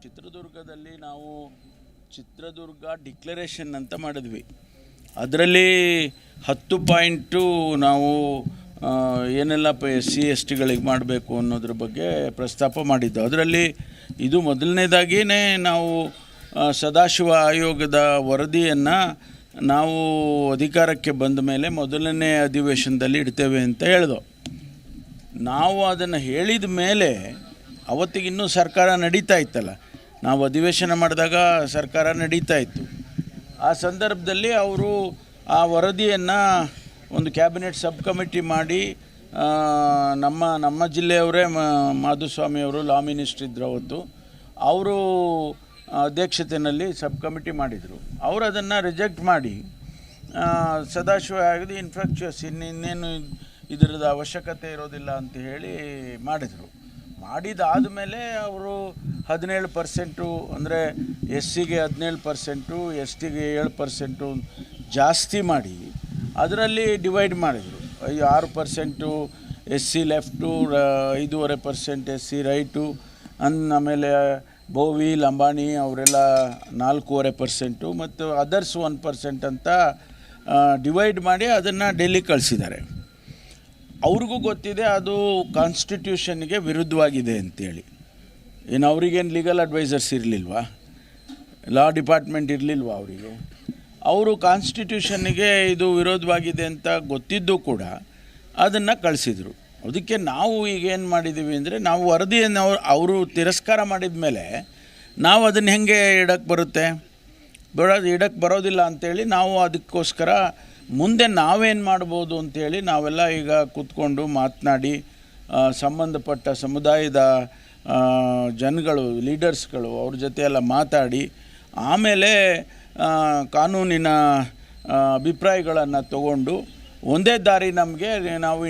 ಚಿತ್ರದುರ್ಗದಲ್ಲಿ ನಾವು ಚಿತ್ರದುರ್ಗ ಡಿಕ್ಲರೇಷನ್ ಅಂತ ಮಾಡಿದ್ವಿ. ಅದರಲ್ಲಿ 10 ಪಾಯಿಂಟು ನಾವು ಏನೆಲ್ಲ SC/STಗಳಿಗೆ ಮಾಡಬೇಕು ಅನ್ನೋದ್ರ ಬಗ್ಗೆ ಪ್ರಸ್ತಾಪ ಮಾಡಿದ್ದು. ಅದರಲ್ಲಿ ಇದು ಮೊದಲನೇದಾಗಿಯೇ ನಾವು ಸದಾಶಿವ ಆಯೋಗದ ವರದಿಯನ್ನು ನಾವು ಅಧಿಕಾರಕ್ಕೆ ಬಂದ ಮೇಲೆ ಮೊದಲನೇ ಅಧಿವೇಶನದಲ್ಲಿ ಇಡ್ತೇವೆ ಅಂತ ಹೇಳಿದೋ. ನಾವು ಅದನ್ನು ಹೇಳಿದ ಮೇಲೆ ಅವತ್ತಿಗಿನ್ನೂ ಸರ್ಕಾರ ನಡೀತಾ ಇತ್ತಲ್ಲ, ನಾವು ಅಧಿವೇಶನ ಮಾಡಿದಾಗ ಸರ್ಕಾರ ನಡೀತಾ ಇತ್ತು. ಆ ಸಂದರ್ಭದಲ್ಲಿ ಅವರು ಆ ವರದಿಯನ್ನು ಒಂದು ಕ್ಯಾಬಿನೆಟ್ ಸಬ್ ಕಮಿಟಿ ಮಾಡಿ ನಮ್ಮ ಜಿಲ್ಲೆಯವರೇ ಮಾಧುಸ್ವಾಮಿಯವರು ಲಾ ಮಿನಿಸ್ಟ್ರ್ ಇದ್ದರು ಅವತ್ತು, ಅವರು ಅಧ್ಯಕ್ಷತೆಯಲ್ಲಿ ಸಬ್ ಕಮಿಟಿ ಮಾಡಿದರು. ಅವರು ಅದನ್ನು ರಿಜೆಕ್ಟ್ ಮಾಡಿ ಸದಾಶಿವ ಆಗೋದು ಇನ್ಫ್ರಾಕ್ಚುಯಸ್ ಇನ್ನೇನು ಇದರದ ಅವಶ್ಯಕತೆ ಇರೋದಿಲ್ಲ ಅಂತ ಹೇಳಿ ಮಾಡಿದರು. ಮಾಡಿದಾದ ಮೇಲೆ ಅವರು 17% ಅಂದರೆ SCಗೆ 17%, STಗೆ 7% ಜಾಸ್ತಿ ಮಾಡಿ ಅದರಲ್ಲಿ ಡಿವೈಡ್ ಮಾಡಿದರು. 6% SC ಲೆಫ್ಟು, 5.5% SC ರೈಟು, ಆಮೇಲೆ ಬೋವಿ ಲಂಬಾಣಿ ಅವರೆಲ್ಲ 4.5% ಮತ್ತು ಅದರ್ಸ್ 1% ಅಂತ ಡಿವೈಡ್ ಮಾಡಿ ಅದನ್ನು ಡೆಲ್ಲಿ ಕಳಿಸಿದ್ದಾರೆ. ಅವ್ರಿಗೂ ಗೊತ್ತಿದೆ ಅದು ಕಾನ್ಸ್ಟಿಟ್ಯೂಷನ್ಗೆ ವಿರುದ್ಧವಾಗಿದೆ ಅಂತೇಳಿ. ಏನು ಅವರಿಗೇನು ಲೀಗಲ್ ಅಡ್ವೈಸರ್ಸ್ ಇರಲಿಲ್ವಾ, ಲಾ ಡಿಪಾರ್ಟ್ಮೆಂಟ್ ಇರಲಿಲ್ವಾ ಅವರಿಗೆ? ಅವರು ಕಾನ್ಸ್ಟಿಟ್ಯೂಷನ್ನಿಗೆ ಇದು ವಿರೋಧವಾಗಿದೆ ಅಂತ ಗೊತ್ತಿದ್ದು ಕೂಡ ಅದನ್ನು ಕಳಿಸಿದರು. ಅದಕ್ಕೆ ನಾವು ಈಗೇನು ಮಾಡಿದ್ದೀವಿ ಅಂದರೆ, ನಾವು ವರದಿಯನ್ನು ಅವರು ತಿರಸ್ಕಾರ ಮಾಡಿದ ಮೇಲೆ ನಾವು ಅದನ್ನು ಹೆಂಗೆ ಇಡಕ್ಕೆ ಬರೋದಿಲ್ಲ ಅಂಥೇಳಿ ನಾವು ಅದಕ್ಕೋಸ್ಕರ ಮುಂದೆ ನಾವೇನು ಮಾಡ್ಬೋದು ಅಂಥೇಳಿ ನಾವೆಲ್ಲ ಈಗ ಕೂತ್ಕೊಂಡು ಮಾತನಾಡಿ ಸಂಬಂಧಪಟ್ಟ ಸಮುದಾಯದ ಜನಗಳು, ಲೀಡರ್ಸ್ಗಳು ಅವ್ರ ಜೊತೆ ಎಲ್ಲ ಮಾತಾಡಿ ಆಮೇಲೆ ಕಾನೂನಿನ ಅಭಿಪ್ರಾಯಗಳನ್ನು ತಗೊಂಡು ಒಂದೇ ದಾರಿ ನಮಗೆ ನಾವು